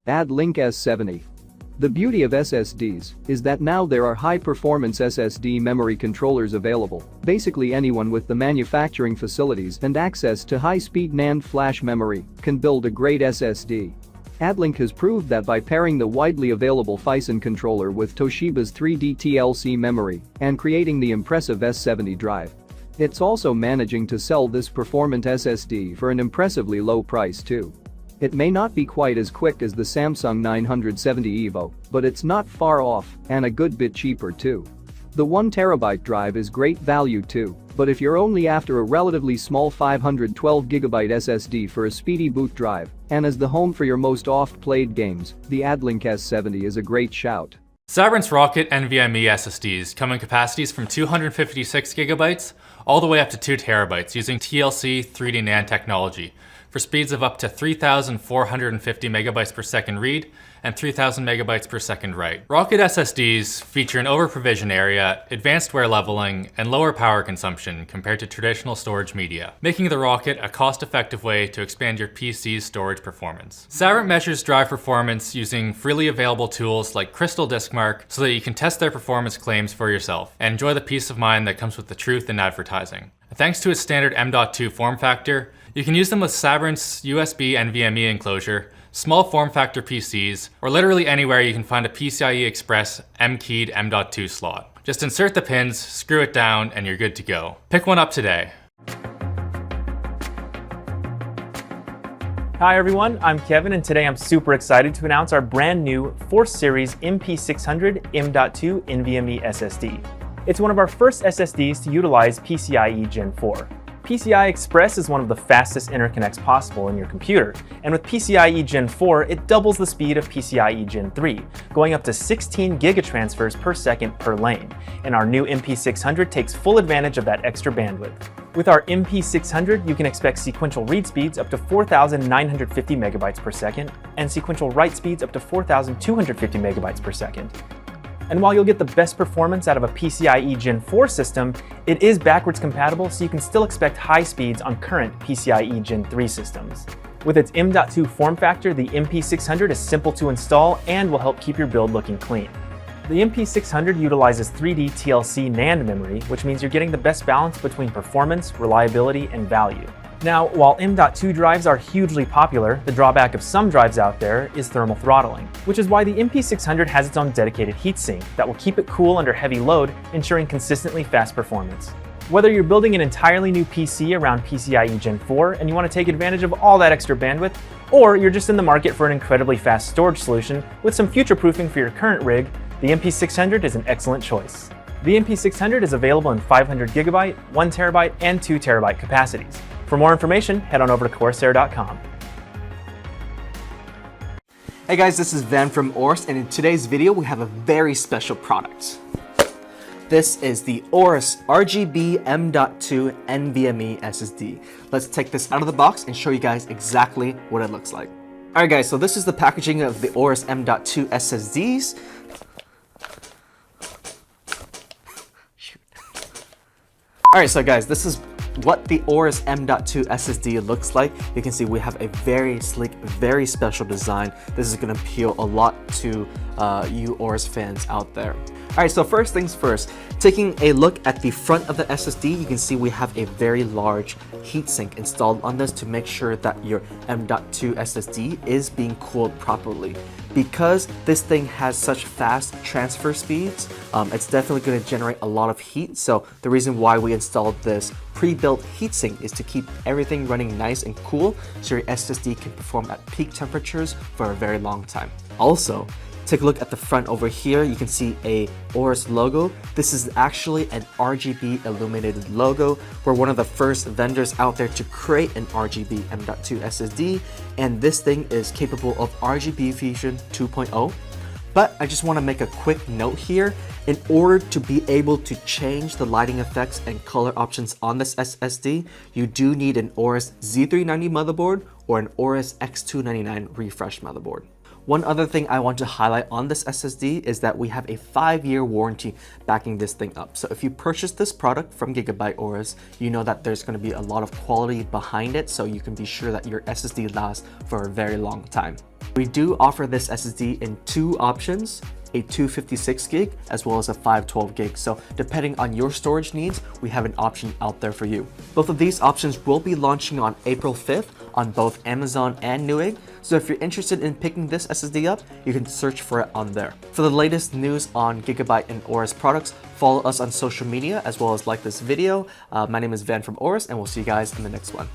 Addlink S70. The beauty of SSDs is that now there are high-performance SSD memory controllers available. Basically anyone with the manufacturing facilities and access to high-speed NAND flash memory can build a great SSD. Addlink has proved that by pairing the widely available Phison controller with Toshiba's 3D TLC memory and creating the impressive S70 drive. It's also managing to sell this performant SSD for an impressively low price too. It may not be quite as quick as the Samsung 970 EVO, but it's not far off and a good bit cheaper too. The 1TB drive is great value too, but if you're only after a relatively small 512GB SSD for a speedy boot drive and as the home for your most oft-played games, the Addlink S70 is a great shout. Sabrent's Rocket NVMe SSDs come in capacities from 256GB all the way up to 2TB using TLC 3D NAND technology for speeds of up to 3,450 megabytes per second read and 3,000 megabytes per second write. Rocket SSDs feature an overprovision area, advanced wear leveling, and lower power consumption compared to traditional storage media, making the Rocket a cost-effective way to expand your PC's storage performance. Sabrent measures drive performance using freely available tools like Crystal Diskmark so that you can test their performance claims for yourself and enjoy the peace of mind that comes with the truth in advertising. Thanks to its standard M.2 form factor, you can use them with Sabrent's USB NVMe enclosure, small form factor PCs, or literally anywhere you can find a PCIe Express M-keyed M.2 slot. Just insert the pins, screw it down, and you're good to go. Pick one up today. Hi everyone, I'm Kevin and today I'm super excited to announce our brand new 4th Series MP600 M.2 NVMe SSD. It's one of our first SSDs to utilize PCIe Gen 4. PCI Express is one of the fastest interconnects possible in your computer, and with PCIe Gen 4, it doubles the speed of PCIe Gen 3, going up to 16 gigatransfers per second per lane, and our new MP600 takes full advantage of that extra bandwidth. With our MP600, you can expect sequential read speeds up to 4,950 megabytes per second, and sequential write speeds up to 4,250 megabytes per second. And while you'll get the best performance out of a PCIe Gen 4 system, it is backwards compatible, so you can still expect high speeds on current PCIe Gen 3 systems. With its M.2 form factor, the MP600 is simple to install and will help keep your build looking clean. The MP600 utilizes 3D TLC NAND memory, which means you're getting the best balance between performance, reliability, and value. Now, while M.2 drives are hugely popular, the drawback of some drives out there is thermal throttling, which is why the MP600 has its own dedicated heatsink that will keep it cool under heavy load, ensuring consistently fast performance. Whether you're building an entirely new PC around PCIe Gen 4 and you want to take advantage of all that extra bandwidth, or you're just in the market for an incredibly fast storage solution with some future-proofing for your current rig, the MP600 is an excellent choice. The MP600 is available in 500GB, 1TB, and 2TB capacities. For more information, head on over to Corsair.com. Hey guys, this is Van from AORUS, and in today's video we have a very special product. This is the AORUS RGB M.2 NVMe SSD. Let's take this out of the box and show you guys exactly what it looks like. Alright guys, so this is the packaging of the AORUS M.2 SSDs. Alright, so guys, this is what the AORUS M.2 SSD looks like. You can see we have a very sleek, very special design. This is going to appeal a lot to you AORUS fans out there. Alright, so first things first, taking a look at the front of the SSD, you can see we have a very large heatsink installed on this to make sure that your M.2 SSD is being cooled properly. Because this thing has such fast transfer speeds, it's definitely going to generate a lot of heat. So the reason why we installed this pre-built heatsink is to keep everything running nice and cool so your SSD can perform at peak temperatures for a very long time. Also, take a look at the front over here. You can see a AORUS logo. This is actually an RGB illuminated logo. We're one of the first vendors out there to create an RGB M.2 SSD, and this thing is capable of RGB Fusion 2.0. But I just want to make a quick note here. In order to be able to change the lighting effects and color options on this SSD, you do need an AORUS Z390 motherboard or an AORUS X299 refresh motherboard. One other thing I want to highlight on this SSD is that we have a 5-year warranty backing this thing up. So if you purchase this product from GIGABYTE AORUS, you know that there's going to be a lot of quality behind it, so you can be sure that your SSD lasts for a very long time. We do offer this SSD in two options, a 256 gig as well as a 512 gig. So depending on your storage needs, we have an option out there for you. Both of these options will be launching on April 5th on both Amazon and Newegg. So if you're interested in picking this SSD up, you can search for it on there. For the latest news on GIGABYTE and AORUS products, follow us on social media as well as like this video. My name is Van from AORUS, and we'll see you guys in the next one.